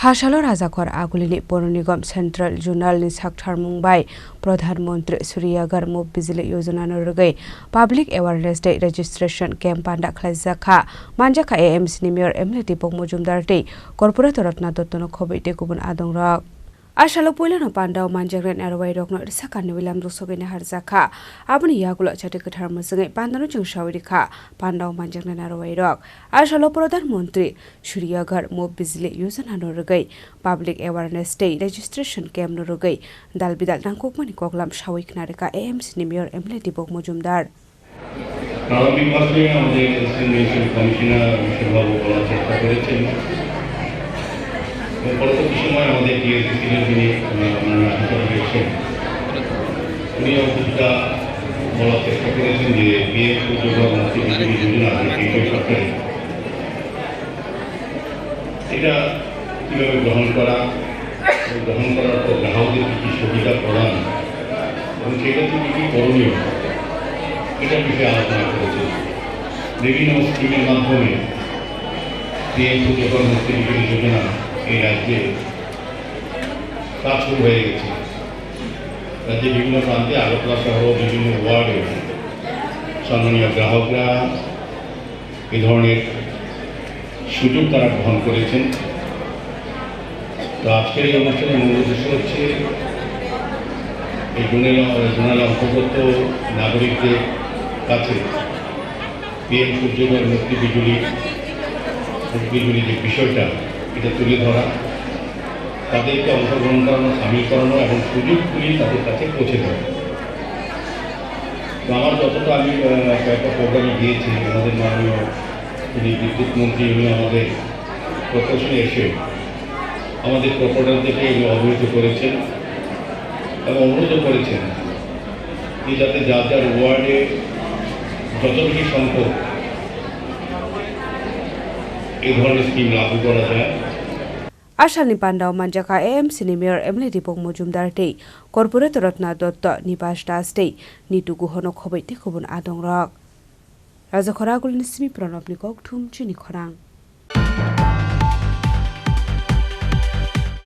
Hashalo Rwgwi Agulini Porunigam Central Journal ni Sakthar Mumbai Pradhan Mantri Suryaghar Muft Bijli Yojana Rwgwi Public Awareness Day Registration Camp Panda Khlaizakha Manjaka AMC ni Mayor Emily Mujumdar Day Corporate Ratna Dottono Khobite Kubun Adongrok Ashalo Puilano Panda Manjagren Arway Rogno Sakan William Rusogin Harzaka Abuni Yagulo Chatikatar Musangi Pandano Shawidika Panda Manjagren Arway Rog Ashalo Pradhan Mantri Suryaghar Muft Bijli Yojana Rwgwi Public Awareness Day Registration Camp Rwgwi Dalbidal Nangkokmani Koglam Shawik Narika AMC ni Mayor Emily Mujumdar প্রারম্ভিক পর্যায়ে আমাদের নির্বাচন commissioner বিশেষভাবে বলার চেষ্টা করেছেন এবং পরবর্তী সময় আমাদের ডিএসসির যিনি রয়েছেন উনি কিছুটা বলার চেষ্টা করেছেন যে পিএম সুযোগ যোজনা কেন্দ্র সরকারের এটা কীভাবে গ্রহণ করা এবং গ্রহণ করার পর গ্রাহকদের কী সুবিধা প্রদান এবং সেক্ষেত্রে কী কী করণীয় এটা বিষয়ে আলোচনা করেছে বিভিন্ন স্কিমের মাধ্যমে পিএম সুযোগ মুক্তি যোজনা এই রাজ্যে কাজ শুরু হয়ে গেছে রাজ্যে বিভিন্ন প্রান্তে আগরতলা সহ বিভিন্ন ওয়ার্ডে সম্মানীয় গ্রাহকরা এই ধরনের সুযোগ তারা গ্রহণ করেছেন তো আজকের এই অনুষ্ঠানের মূল উদ্দেশ্য হচ্ছে এই জোনাল অন্তর্গত নাগরিকদের কাছে পিএম সূর্যঘর মুক্তি বিজুলি যে বিষয়টা এটা তুলে ধরা তাদেরকে অংশগ্রহণ করানো সামিল করানো এবং সুযোগগুলি তাদের কাছে পৌঁছে দেওয়া তো আমার যতটা আমি কয়েকটা প্রোগ্রামে গিয়েছি আমাদের মাননীয় যিনি বিদ্যুৎ মন্ত্রী উনি আমাদের প্রকৌশলে এসে আমাদের প্রপোজাল থেকে এগুলো অবহিত করেছেন এবং অনুরোধ করেছেন যে যাতে যার যার ওয়ার্ডে যত বেশি সংখ্যক এই ধরনের স্কিম লাগু করা যায় Ashal ni Panda Manjaka AMC ni Mayor Emily Mujumdar Day Corporate Ratna Dotto Nibash Das Day Nitu Guhono Khobite Kubun Adongrok Rwgwi Agulini Simi Pranop Nikok Thum Chini Khorang